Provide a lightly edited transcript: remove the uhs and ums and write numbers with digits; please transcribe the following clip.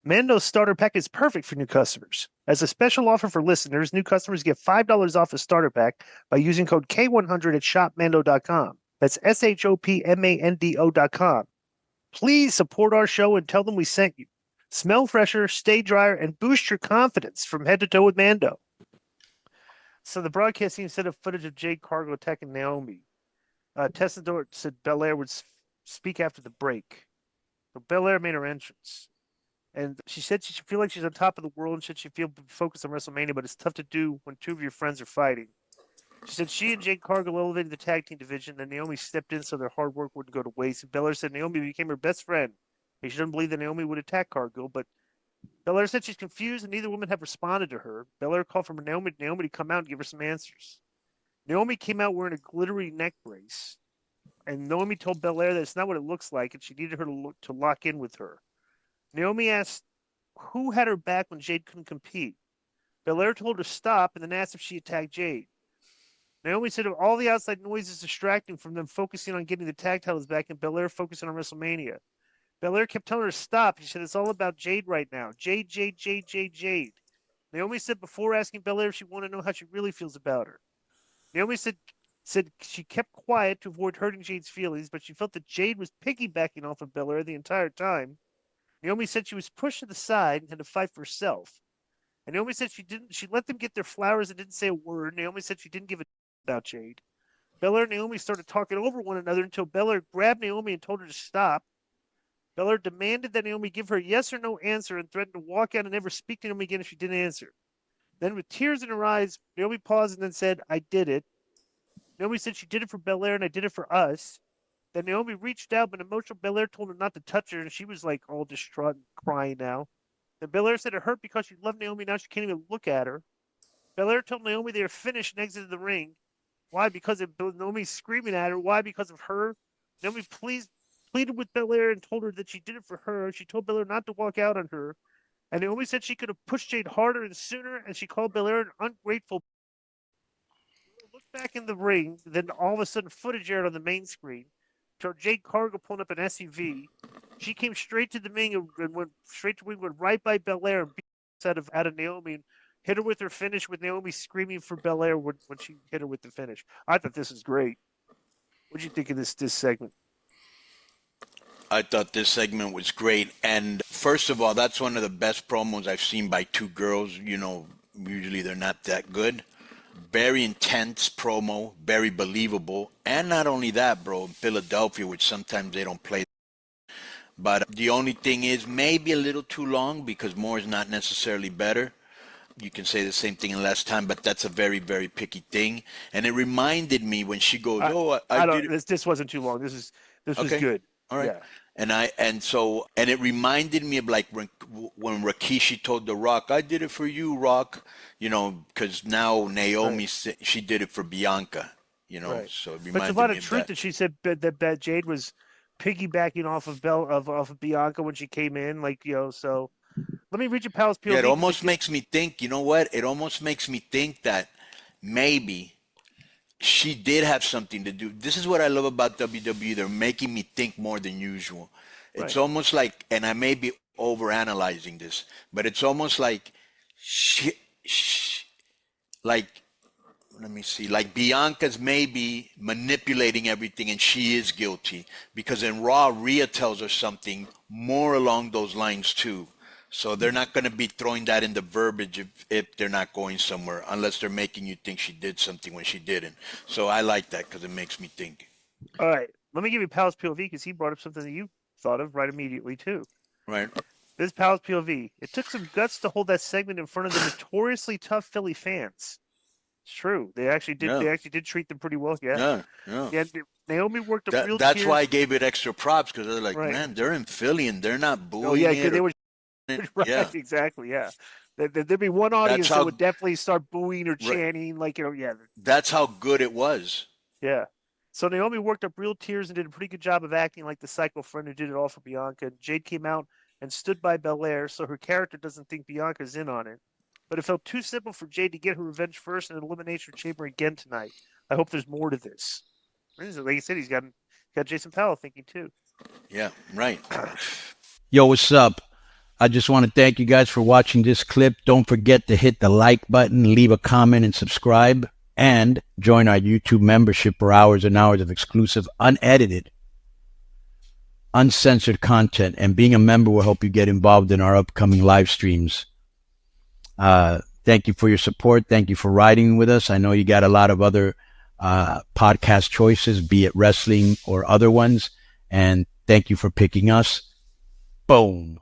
Mando's starter pack is perfect for new customers. As a special offer for listeners, new customers get $5 off a starter pack by using code K100 at shopmando.com. That's SHOPMANDO.com. Please support our show and tell them we sent you. Smell fresher, stay drier, and boost your confidence from head to toe with Mando. So the broadcast team set up footage of Jade Cargill attacking Naomi. Tessador said Belair would speak after the break. So Belair made her entrance. And she said she should feel like she's on top of the world and should she feel focused on WrestleMania, but it's tough to do when two of your friends are fighting. She said she and Jade Cargill elevated the tag team division, and Naomi stepped in so their hard work wouldn't go to waste. And Belair said Naomi became her best friend. She doesn't believe that Naomi would attack Cargill, but Belair said she's confused and neither women have responded to her. Belair called for Naomi to come out and give her some answers. Naomi came out wearing a glittery neck brace, and Naomi told Belair that it's not what it looks like, and she needed her to lock in with her. Naomi asked who had her back when Jade couldn't compete. Belair told her to stop and then asked if she attacked Jade. Naomi said all the outside noise is distracting from them focusing on getting the tag titles back and Belair focusing on WrestleMania. Belair kept telling her to stop. She said it's all about Jade right now. Jade, Jade, Jade, Jade, Jade. Naomi said before asking Belair if she wanted to know how she really feels about her. Naomi said she kept quiet to avoid hurting Jade's feelings, but she felt that Jade was piggybacking off of Belair the entire time. Naomi said she was pushed to the side and had to fight for herself. And Naomi said she let them get their flowers and didn't say a word. Naomi said she didn't give a about Jade. Belair and Naomi started talking over one another until Belair grabbed Naomi and told her to stop. Belair demanded that Naomi give her a yes or no answer and threatened to walk out and never speak to Naomi again if she didn't answer. Then with tears in her eyes, Naomi paused and then said, I did it. Naomi said she did it for Belair and I did it for us. Then Naomi reached out, but emotional Belair told her not to touch her, and she was like all distraught and crying now. Then Belair said it hurt because she loved Naomi, now she can't even look at her. Belair told Naomi they were finished and exited the ring. Why? Because of Naomi screaming at her. Why? Because of her. Naomi pleaded with Belair and told her that she did it for her. She told Belair not to walk out on her. And Naomi said she could have pushed Jade harder and sooner, and she called Belair an ungrateful. Look back in the ring, then all of a sudden footage aired on the main screen. Jade Cargill pulling up an SUV. She came straight to the ring and went straight to the ring, went right by Belair and beat out of Naomi and hit her with her finish with Naomi screaming for Belair when she hit her with the finish. I thought this was great. What did you think of this segment? I thought this segment was great. And first of all, that's one of the best promos I've seen by two girls. You know, usually they're not that good. Very intense promo, very believable. And not only that, bro, in Philadelphia, which sometimes they don't play. But the only thing is maybe a little too long because more is not necessarily better. You can say the same thing in less time, but that's a very, very picky thing. And it reminded me when she goes, "Oh, I don't. did it." This wasn't too long. This was Okay, good. all right. Yeah. And it reminded me of like when Rikishi told The Rock, "I did it for you, Rock," you know, because now Naomi she did it for Bianca, you know. Right. So it But there's reminded a lot me of of truth that. that she said that Jade was piggybacking off of Bianca when she came in, like So let me read your Pal's Yeah, POV it because almost makes me think. You know what? It almost makes me think that maybe she did have something to do. This is what I love about WWE. They're making me think more than usual. It's right. almost like, and I may be overanalyzing this, but it's almost like she like, let me see, like Bianca's maybe manipulating everything and she is guilty because in Raw, Rhea tells her something more along those lines too. So they're not going to be throwing that in the verbiage if they're not going somewhere, unless they're making you think she did something when she didn't. So I like that because it makes me think. All right. Let me give you Pal's POV because he brought up something that you thought of right immediately too. Right? This Pal's POV. It took some guts to hold that segment in front of the notoriously tough Philly fans. It's true. They actually did. Yeah. They actually did treat them pretty well. Yeah. Yeah. Yeah. Yeah. Naomi worked up real That's why I tears. gave it extra props because they're like, Right. man, they're in Philly and they're not Oh booing yeah, it because they or were right. yeah. Exactly. Yeah. There'd be one That's audience that how would definitely start booing or right, chanting, like Yeah. that's how good it was. Yeah. So Naomi worked up real tears and did a pretty good job of acting like the psycho friend who did it all for Bianca. And Jade came out and stood by Belair, so her character doesn't think Bianca's in on it. But it felt too simple for Jade to get her revenge first in an elimination chamber again tonight. I hope there's more to this. Like I said, he's got Jason Powell thinking too. Yeah, right. Yo, what's up? I just want to thank you guys for watching this clip. Don't forget to hit the like button, leave a comment, and subscribe. And join our YouTube membership for hours and hours of exclusive, unedited, uncensored content. And being a member will help you get involved in our upcoming live streams. Thank you for your support. Thank you for riding with us. I know you got a lot of other podcast choices, be it wrestling or other ones. And thank you for picking us. Boom.